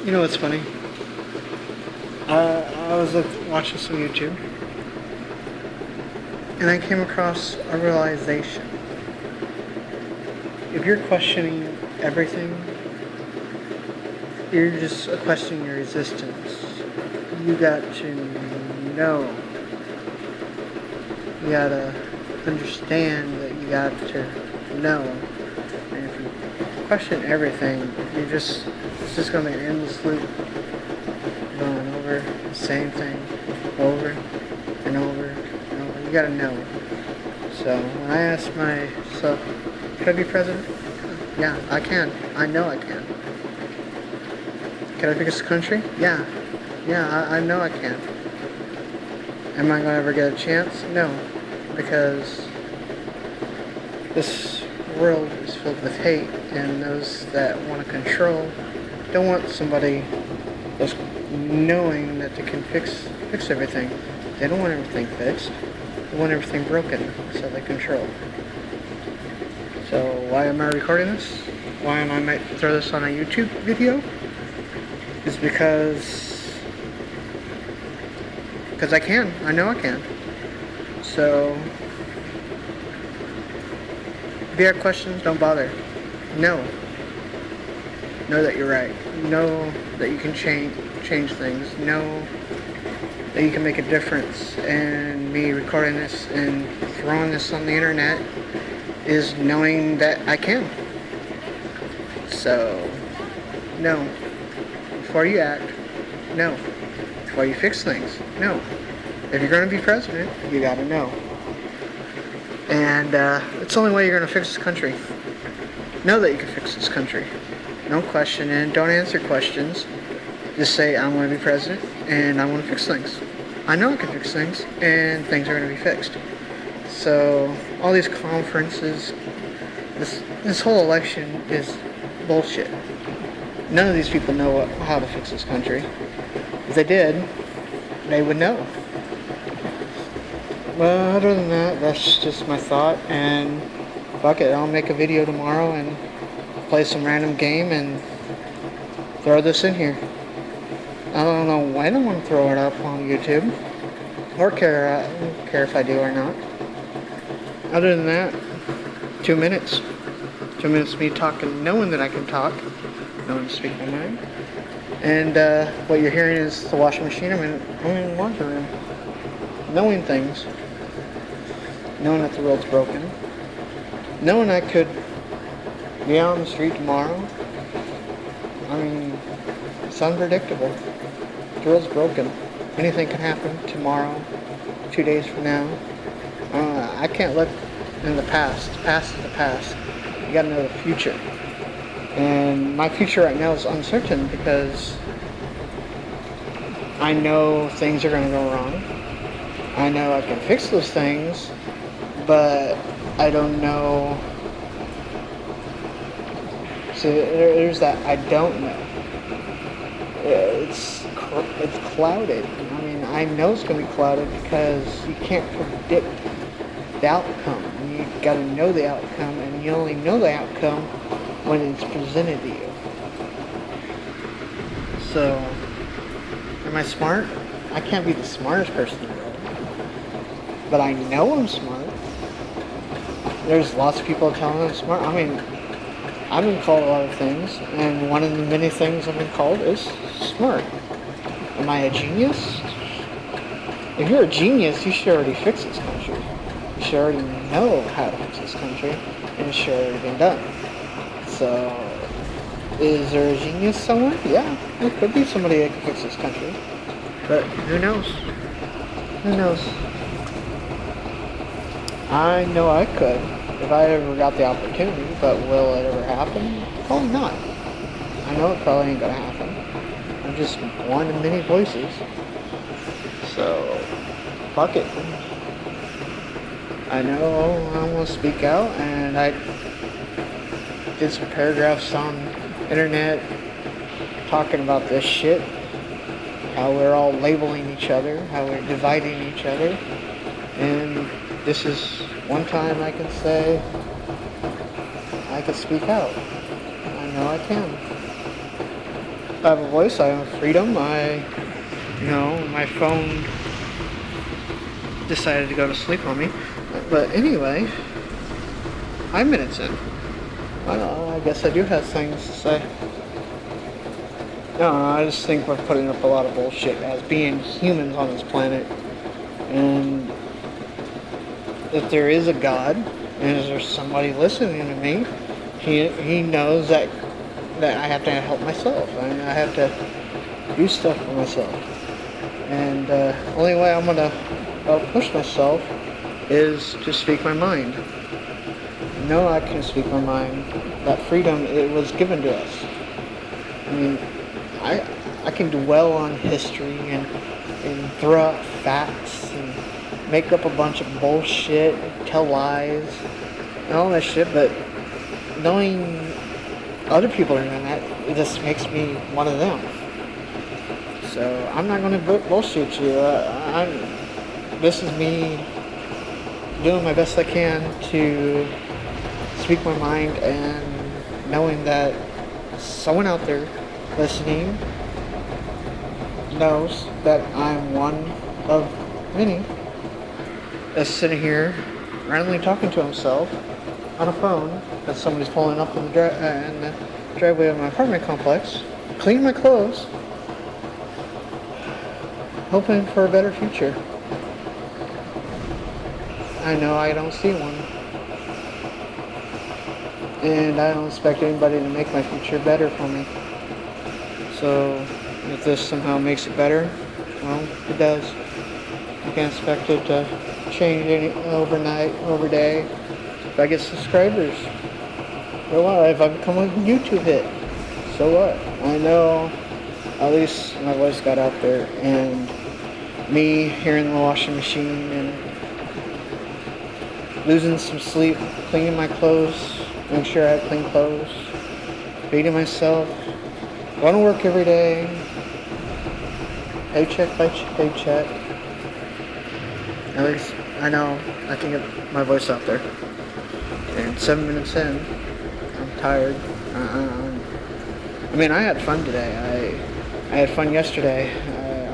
You know what's funny? I was watching some YouTube, and I came across a realization. If you're questioning everything, you're just questioning your existence. You got to know. You gotta understand that you got to know. And if you question everything, it's just gonna be an endless loop. Going over the same thing over and over and over. You gotta know. So when I asked myself, could I be president? Yeah, I can. I know I can. Can I fix the country? Yeah. Yeah, I know I can. Am I gonna ever get a chance? No. Because this world is filled with hate, and those that want to control don't want somebody that's knowing that they can fix everything. They don't want everything fixed. They want everything broken, so they control. So why am I recording this? Why am I might throw this on a YouTube video? Is because I can. I know I can. So if you have questions, don't bother. Know that you're right. Know that you can change things. Know that you can make a difference. And me recording this and throwing this on the internet is knowing that I can. So, no. Before you act, no. Before you fix things, no. If you're going to be president, you got to know. And it's the only way you're going to fix this country. Know that you can fix this country. Don't question it. Don't answer questions. Just say, I'm going to be president, and I want to fix things. I know I can fix things, and things are going to be fixed. So, all these conferences, this whole election is bullshit. None of these people know how to fix this country. If they did, they would know. But other than that, that's just my thought, and fuck it, I'll make a video tomorrow and play some random game and throw this in here. I don't know when I'm going to throw it up on YouTube, or I don't care if I do or not. Other than that, 2 minutes. 2 minutes of me talking, knowing that I can talk, knowing to speak my mind. And what you're hearing is the washing machine. I'm in the laundry room. Knowing things. Knowing that the world's broken. Knowing I could be out on the street tomorrow. I mean, it's unpredictable. The world's broken. Anything can happen tomorrow, 2 days from now. I can't live in the past. The past is the past. You gotta know the future. And my future right now is uncertain because I know things are gonna go wrong. I know I can fix those things, but I don't know. So there's that I don't know. It's clouded. I mean, I know it's going to be clouded because you can't predict the outcome. You got to know the outcome, and you only know the outcome when it's presented to you. So, am I smart? I can't be the smartest person in the world, but I know I'm smart. There's lots of people telling me I'm smart. I mean, I've been called a lot of things, and one of the many things I've been called is smart. Am I a genius? If you're a genius, you should already fix this country. You should already know how to fix this country, and it should already been done. So, is there a genius somewhere? Yeah, there could be somebody that can fix this country. But who knows? Who knows? I know I could if I ever got the opportunity, but will it ever happen? Probably not. I know it probably ain't gonna happen. I'm just one of many voices. So, fuck it. I know I want to speak out, and I did some paragraphs on internet talking about this shit. How we're all labeling each other, how we're dividing each other. And this is one time I can say, I can speak out. I know I can. I have a voice, I have freedom, my phone decided to go to sleep on me. But anyway, 5 minutes in. I guess I do have things to say. No, I just think we're putting up a lot of bullshit as being humans on this planet. And if there is a God, and is there somebody listening to me, he knows that I have to help myself. I have to do stuff for myself. And the only way I'm going to push myself is to speak my mind. No, I can speak my mind. That freedom, it was given to us. I mean, I can dwell on history and throw out facts and make up a bunch of bullshit, tell lies, and all that shit, but knowing other people are doing that, it just makes me one of them. So I'm not going to bullshit you. This is me doing my best I can to speak my mind, and knowing that someone out there listening knows that I'm one of many that's sitting here randomly talking to himself on a phone that somebody's pulling up in the driveway of my apartment complex, cleaning my clothes, hoping for a better future. I know I don't see one. And I don't expect anybody to make my future better for me. So if this somehow makes it better, well, it does. I can't expect it to change any overnight, overday. If I get subscribers, so what? If I become a YouTube hit, so what? I know at least my voice got out there, and me here in the washing machine and losing some sleep, cleaning my clothes, making sure I have clean clothes, feeding myself, going to work every day, paycheck by paycheck. At least I know I can get my voice out there. And 7 minutes in, I'm tired. I mean, I had fun today. I had fun yesterday.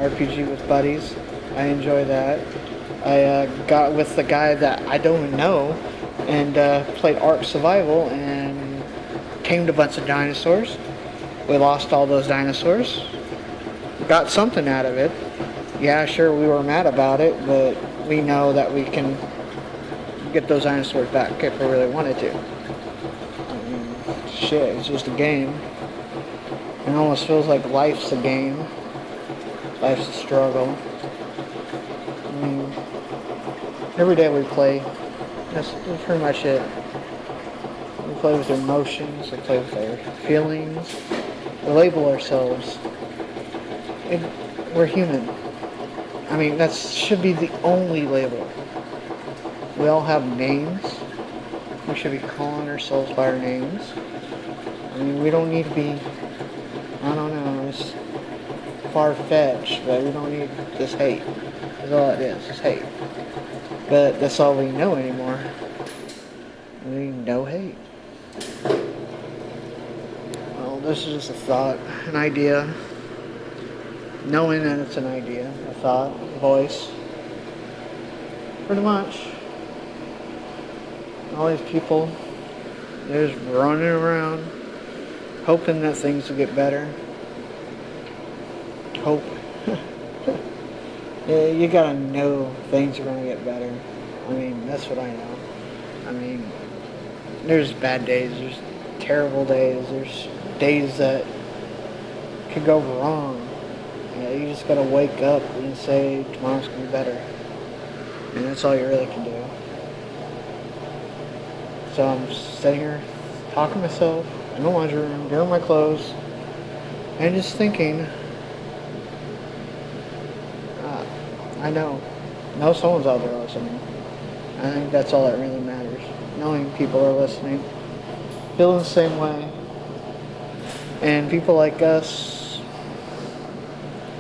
RPG with buddies. I enjoy that. I got with the guy that I don't even know and played Ark Survival and tamed a bunch of dinosaurs. We lost all those dinosaurs. Got something out of it. Yeah, sure, we were mad about it, but we know that we can get those dinosaurs back if we really wanted to. I mean, shit, it's just a game. It almost feels like life's a game. Life's a struggle. I mean, every day we play. That's pretty much it. We play with our emotions, we play with our feelings, we label ourselves. We're human. I mean, that should be the only label. We all have names. We should be calling ourselves by our names. I mean, we don't need to be, I don't know, it's far-fetched, but we don't need this hate. That's all it is, it's hate. But that's all we know anymore. We know hate. Well, this is just a thought, an idea. Knowing that it's an idea, a thought, a voice. Pretty much. All these people, they're just running around, hoping that things will get better. Hope. Yeah, you gotta know things are gonna get better. I mean, that's what I know. I mean, there's bad days, there's terrible days, there's days that could go wrong. Yeah, you just gotta wake up and say tomorrow's gonna be better. And that's all you really can do. So I'm sitting here talking to myself in the laundry room, doing my clothes, and just thinking, I know someone's out there listening. I think that's all that really matters. Knowing people are listening, feeling the same way. And people like us,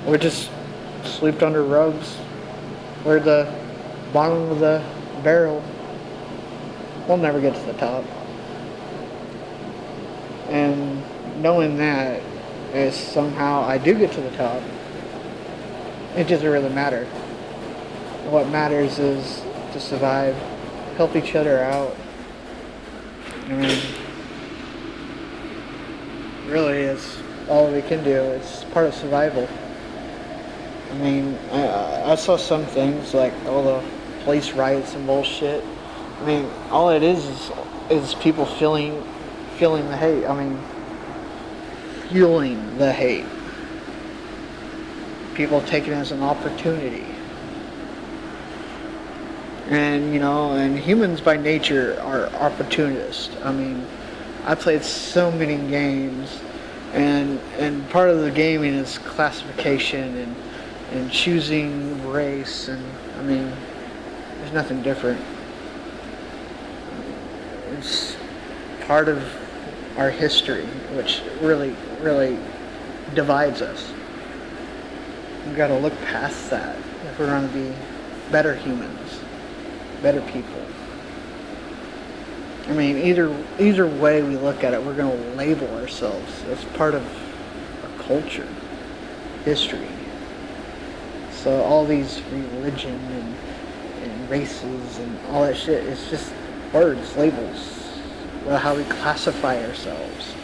we're just swept under rugs. We're the bottom of the barrel. We'll never get to the top. And knowing that, is somehow I do get to the top, it doesn't really matter. What matters is to survive, help each other out. I mean, really, it's all we can do. It's part of survival. I mean, I saw some things like all the police riots and bullshit. I mean, all it is people feeling the hate. I mean, fueling the hate. People take it as an opportunity. And, and humans by nature are opportunists. I mean, I played so many games, and part of the gaming is classification and choosing race, and, I mean, there's nothing different. It's part of our history, which really, really divides us. We've got to look past that if we're going to be better humans, better people. I mean, either way we look at it, we're going to label ourselves as part of our culture, history. So all these religion and races and all that shit, it's just words, labels, how we classify ourselves.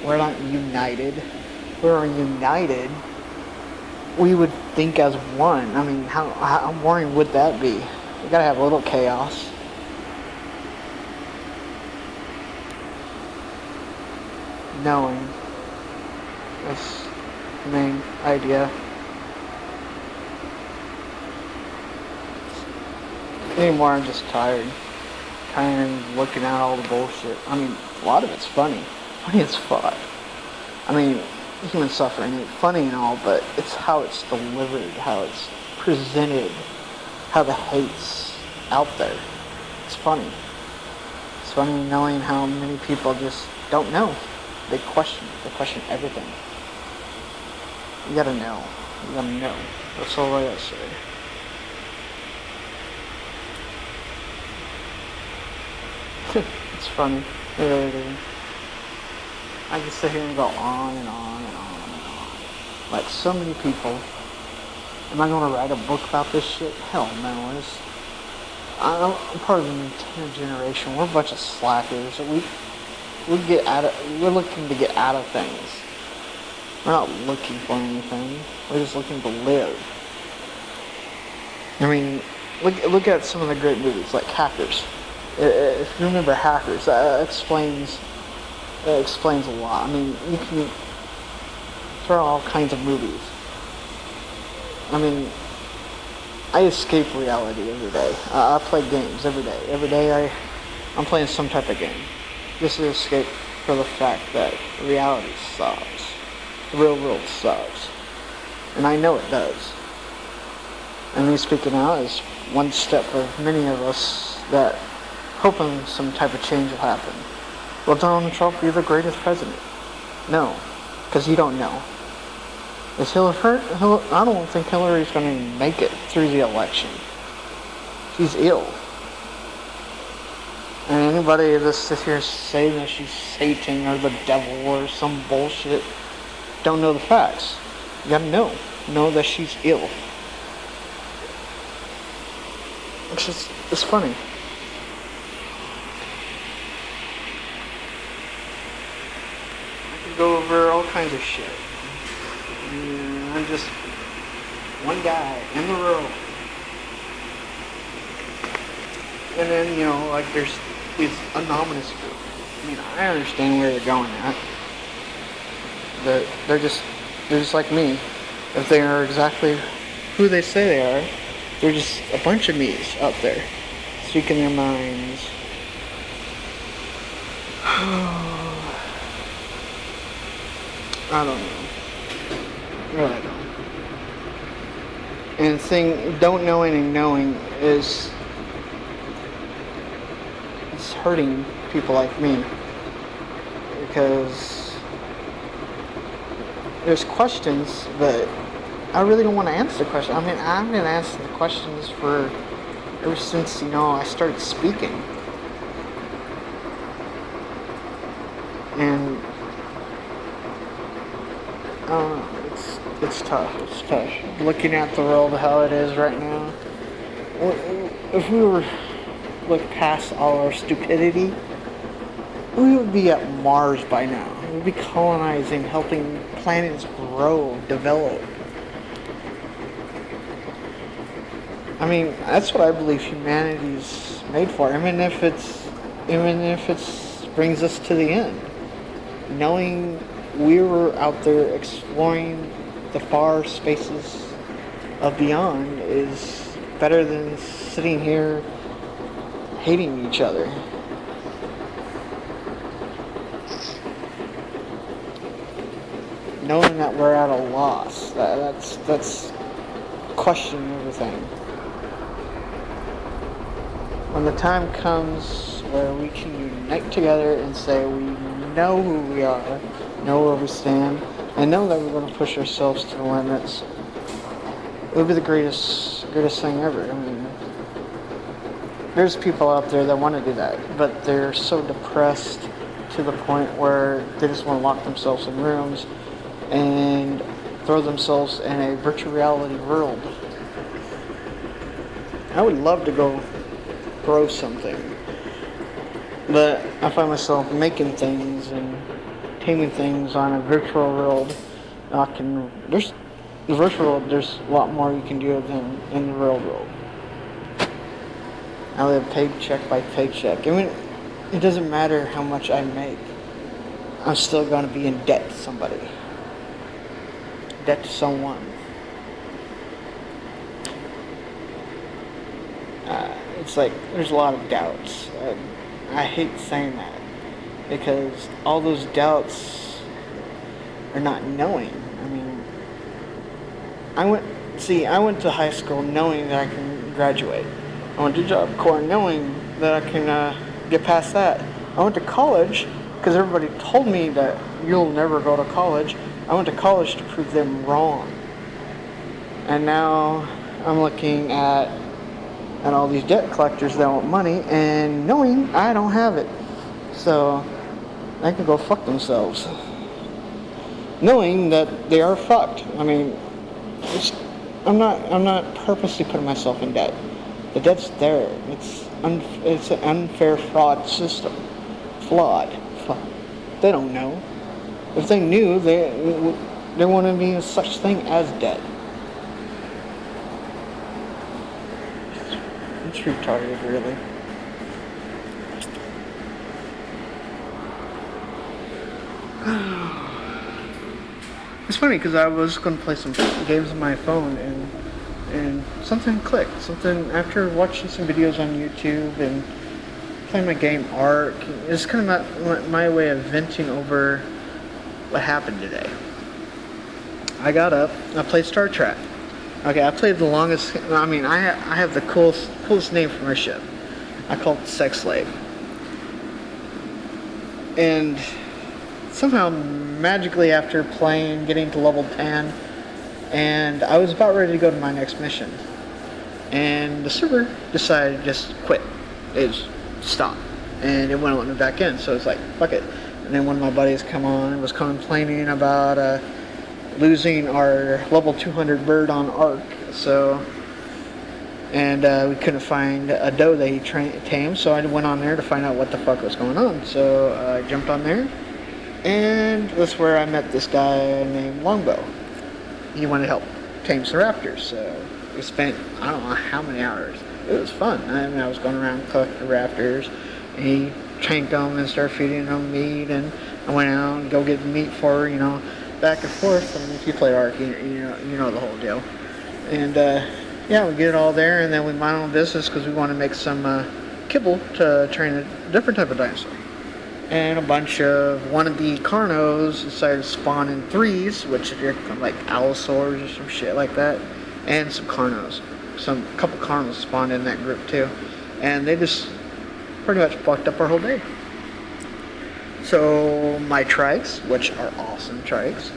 We're not united. If we were united, we would think as one. I mean, how boring would that be? We gotta have a little chaos. Knowing. That's the main idea. Anymore, I'm just tired. Tired of looking at all the bullshit. I mean, a lot of it's funny. Funny as fuck. I mean, human suffering ain't funny and all, but it's how it's delivered, how it's presented, how the hate's out there. It's funny. It's funny knowing how many people just don't know. They question everything. You gotta know. You gotta know. That's all I gotta say. It's funny. It really is. I can sit here and go on and on and on and on. Like so many people. Am I going to write a book about this shit? Hell no. I'm part of the Nintendo generation. We're a bunch of slackers. We're looking to get out of things. We're not looking for anything. We're just looking to live. I mean, look at some of the great movies like Hackers. If you remember Hackers, that explains a lot. I mean, you can throw all kinds of movies. I mean, I escape reality every day. I play games every day. Every day I'm playing some type of game. Just to escape for the fact that reality sucks. The real world sucks. And I know it does. And me speaking out is one step for many of us that hoping some type of change will happen. Will Donald Trump be the greatest president? No, because you don't know. Is Hillary? I don't think Hillary's going to make it through the election. She's ill. And anybody that sits here saying that she's Satan or the devil or some bullshit don't know the facts. You gotta know that she's ill. It's funny. Go over all kinds of shit. I'm just one guy in the world. And then, like there's this anonymous group. I mean, I understand where they're going at. They're just like me. If they are exactly who they say they are, they're just a bunch of me's out there, speaking their minds. I don't know. Really don't. And the thing, don't knowing and knowing is it's hurting people like me. Because there's questions, but I really don't want to answer the question. I mean, I've been asking the questions ever since, I started speaking. And It's tough. It's tough. Looking at the world how it is right now. If we were look past all our stupidity, we would be at Mars by now. We'd be colonizing, helping planets grow, develop. I mean, that's what I believe humanity's made for. Even if it's brings us to the end. Knowing we were out there exploring the far spaces of beyond is better than sitting here hating each other. Knowing that we're at a loss, that's questioning everything. When the time comes where we can unite together and say we know who we are, know where we stand, and know that we're going to push ourselves to the limits, it would be the greatest thing ever. I mean, there's people out there that want to do that, but they're so depressed to the point where they just want to lock themselves in rooms and throw themselves in a virtual reality world. I would love to go grow something, but I find myself making things and taming things on a virtual world. There's the virtual world, there's a lot more you can do than in the real world. I live paycheck by paycheck. I mean, it doesn't matter how much I make. I'm still going to be in debt to somebody. Debt to someone. It's like there's a lot of doubts. I hate saying that because all those doubts are not knowing. I mean, I went to high school knowing that I can graduate. I went to Job Corps knowing that I can get past that. I went to college because everybody told me that you'll never go to college. I went to college to prove them wrong. And now I'm looking at all these debt collectors that want money and knowing I don't have it. So they can go fuck themselves. Knowing that they are fucked. I mean, I'm not purposely putting myself in debt. The debt's there. It's an unfair fraud system. Flawed. They don't know. If they knew, there wouldn't be such thing as debt. It's retarded, really. It's funny because I was going to play some games on my phone and something clicked. Something after watching some videos on YouTube and playing my game Ark. It's kind of my way of venting over what happened today. I got up. I played Star Trek. Okay, I played the longest. I mean, I have the coolest name for my ship. I call it Sex Slave. And somehow, magically, after playing, getting to level 10, and I was about ready to go to my next mission, and the server decided to just quit. It just stopped, and it wouldn't let me back in. So it's like, fuck it. And then one of my buddies come on and was complaining about losing our level 200 bird on Ark. So, and we couldn't find a doe that he tamed, so I went on there to find out what the fuck was going on. So I jumped on there, and that's where I met this guy named Longbow. He wanted to help tame some raptors, so we spent, I don't know how many hours. It was fun. I mean, I was going around collecting the raptors, and he trained them and started feeding them meat, and I went out and go get meat for, back and forth. I mean, if you play Ark, you know the whole deal. And yeah, we get it all there, and then we mind our own business because we want to make some kibble to train a different type of dinosaur. And a bunch of wannabe Carnos decided to spawn in threes, which are like Allosaurs or some shit like that, and some Carnos. A couple Carnos spawned in that group too, and they just pretty much fucked up our whole day. So my trikes, which are awesome trikes,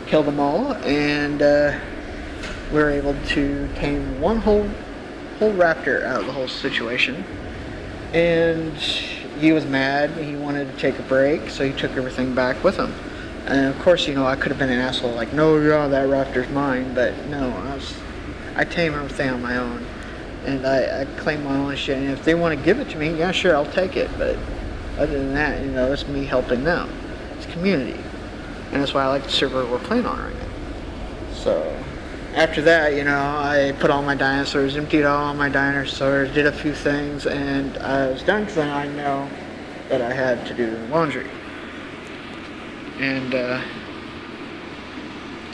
killed them all, and we were able to tame one whole raptor out of the whole situation. And he was mad. He wanted to take a break, so he took everything back with him. And of course, you know, I could have been an asshole, like, no, yeah, that raptor's mine, but no, I tame everything on my own, and I claim my own shit, and if they want to give it to me, yeah, sure, I'll take it, but other than that, you know, it's me helping them. It's community, and that's why I like the server we're playing on right now. So, after that, you know, I put all my dinosaurs, emptied all my dinosaurs, did a few things, and I was done because then I know that I had to do laundry. And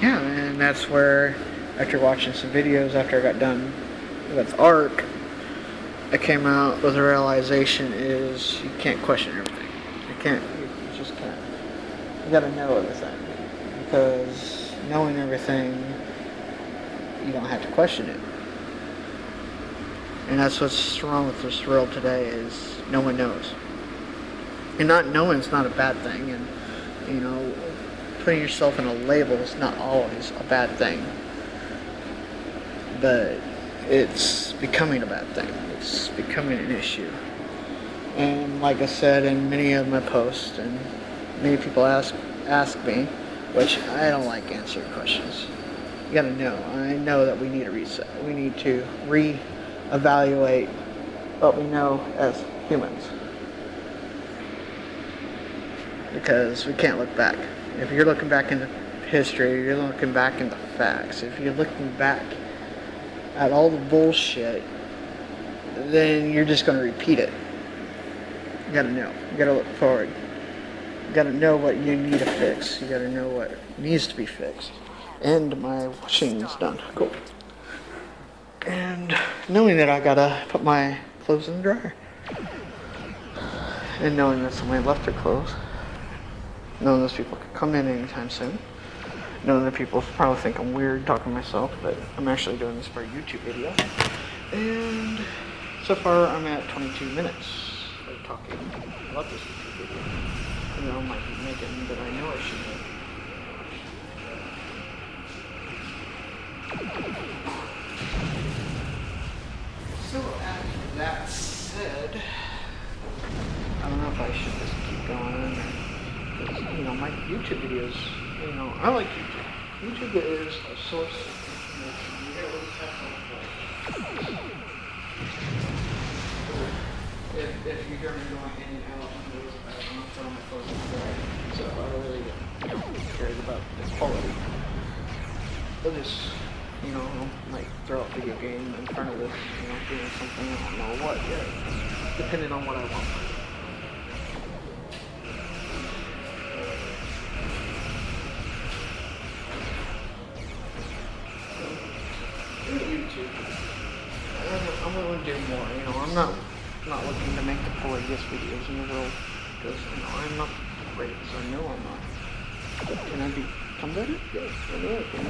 yeah, and that's where, after watching some videos after I got done with ARK, I came out with a realization is you can't question everything. You just can't. You gotta know everything. Because knowing everything, you don't have to question it. And that's what's wrong with this world today is no one knows. And not knowing is not a bad thing, and you know, putting yourself in a label is not always a bad thing. But it's becoming a bad thing. It's becoming an issue. And like I said in many of my posts, and many people ask me, which I don't like answering questions. You gotta know. I know that we need a reset. We need to re-evaluate what we know as humans. Because we can't look back. If you're looking back into history, you're looking back into facts. If you're looking back at all the bullshit, then you're just going to repeat it. You gotta know. You gotta look forward. You gotta know what you need to fix. You gotta know what needs to be fixed. And my washing is done. Cool. And knowing that I gotta put my clothes in the dryer. And knowing that somebody left their clothes. Knowing those people could come in anytime soon. Knowing that people probably think I'm weird talking to myself, but I'm actually doing this for a YouTube video. And so far I'm at 22 minutes of talking about this YouTube video. You know, I might be making, but I know I should make. So after that said, I don't know if I should just keep going. You know, my YouTube videos, you know, I like YouTube. YouTube is a source of information. You get a little text on the play. If you hear me going in and out, I'm not throwing my clothes in the dryer. So I really don't care about the quality. I'll just, you know, might throw a video game in front of it, you know, doing something, I don't know what yet, depending on what I want. YouTube. I'm willing to do more. You know, I'm not looking to make the greatest videos in the world because you know I'm not the greatest. I know I'm not. But can I become better? Yes, I know I can.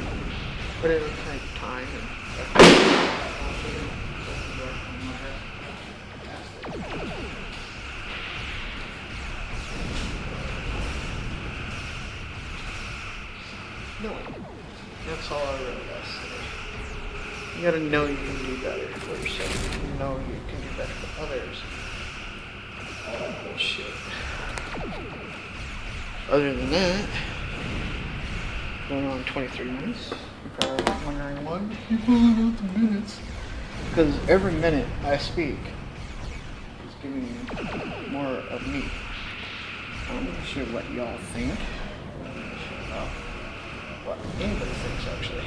But it'll take time and no. That's all I really got to say. You gotta know you can do better for yourself. You know you can do better for others. All that bullshit. Other than that, going on 23 minutes. You're probably wondering why we keep pulling out the minutes. Because every minute I speak is giving me more of me. I'm not sure what y'all think. I'm not sure about what anybody thinks actually.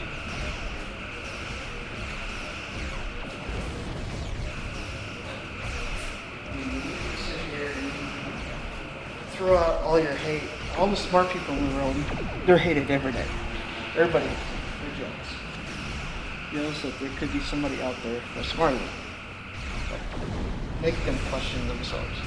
Throw out all your hate. All the smart people in the world, they're hated every day. Everybody, they're jealous. You know, so there could be somebody out there that's smarter than them. Make them question themselves.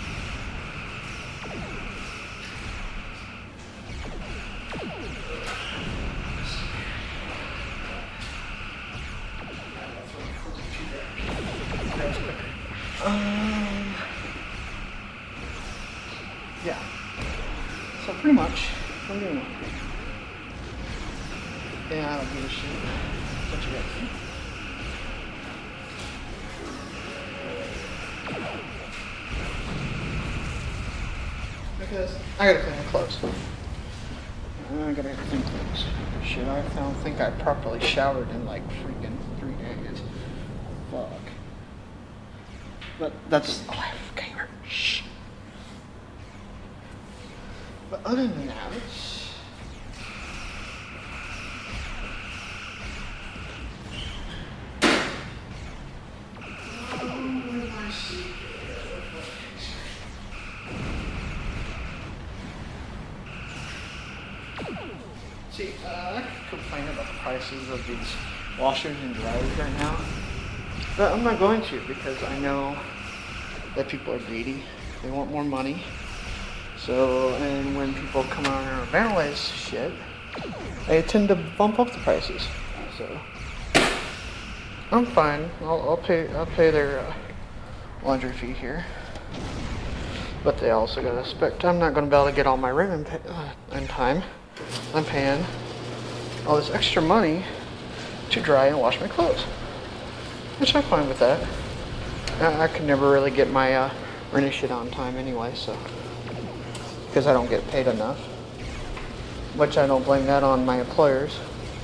Yeah. So pretty much, I'm doing it. Yeah, I don't give a shit. What you guys think? Because I gotta clean my clothes. I gotta think this. Shit, I don't think I properly showered in like freaking 3 days. Fuck. But that's... Oh, I have a gamer. Shh. But other than that, see, I could complain about the prices of these washers and dryers right now, but I'm not going to because I know that people are greedy. They want more money. So, and when people come on and vandalize shit, they tend to bump up the prices. So, I'm fine. I'll pay their laundry fee here. But they also gotta expect I'm not gonna be able to get all my rent in time. I'm paying all this extra money to dry and wash my clothes, which I'm fine with that. I could never really get my rent shit on time anyway, so because I don't get paid enough, which I don't blame that on my employers.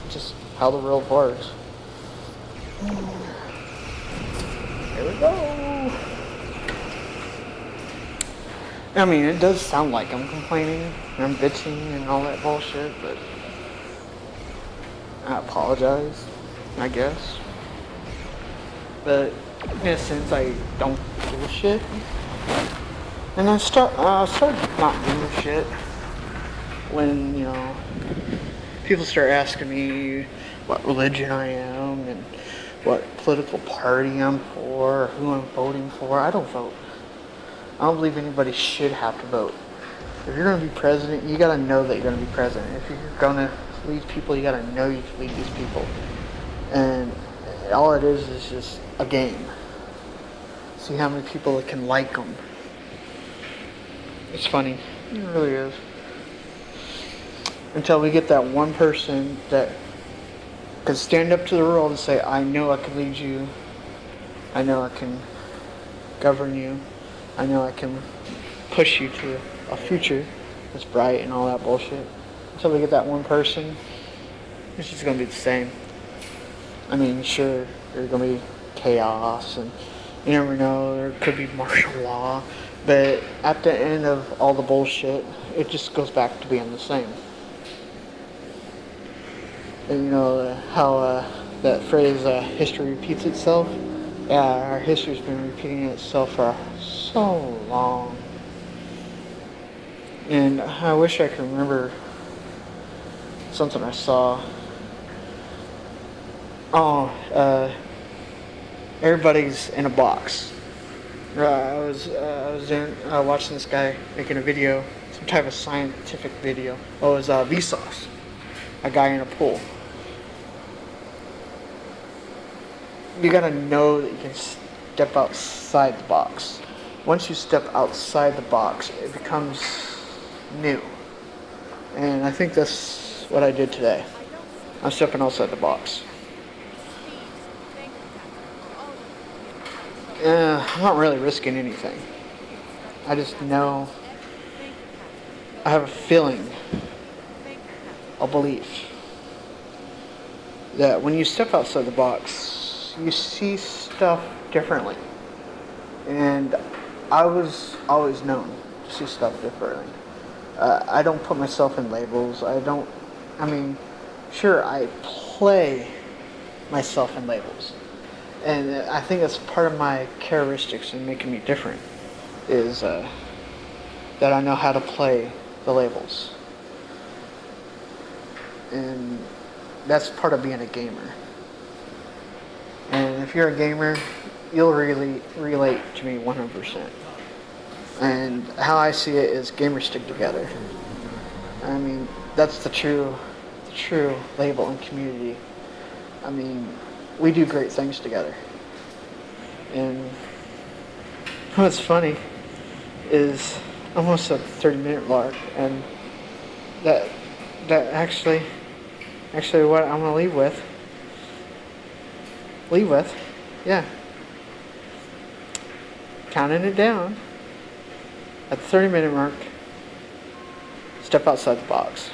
Just how the world works. Here we go. I mean, it does sound like I'm complaining and I'm bitching and all that bullshit, but I apologize, I guess. But in a sense, I don't give a shit. And I started not giving a shit when, you know, people start asking me what religion I am and what political party I'm for or who I'm voting for. I don't vote. I don't believe anybody should have to vote. If you're going to be president, you got to know that you're going to be president. If you're going to lead people, you got to know you can lead these people. And all it is just a game. See how many people can like them. It's funny. It really is. Until we get that one person that can stand up to the world and say, I know I can lead you. I know I can govern you. I know I can push you to a future that's bright and all that bullshit. Until we get that one person, it's just going to be the same. I mean, sure, there's going to be chaos and you never know, there could be martial law, but at the end of all the bullshit, it just goes back to being the same. And you know how that phrase, history repeats itself? Yeah, our history's been repeating itself for so long. And I wish I could remember something I saw. Everybody's in a box. I was watching this guy making a video, some type of scientific video. Oh, it was Vsauce, a guy in a pool. You gotta know that you can step outside the box. Once you step outside the box, it becomes new. And I think that's what I did today. I'm stepping outside the box. I'm not really risking anything. I just know, I have a feeling, a belief, that when you step outside the box, you see stuff differently. And I was always known to see stuff differently. I don't put myself in labels. Sure, I play myself in labels. And I think that's part of my characteristics in making me different, is that I know how to play the labels. And that's part of being a gamer. And if you're a gamer, you'll really relate to me 100%. And how I see it is gamers stick together. I mean, that's the true label and community. I mean, we do great things together. And what's funny is almost a 30-minute mark, and that actually what I'm gonna leave with, yeah, counting it down at the 30-minute mark. Step outside the box.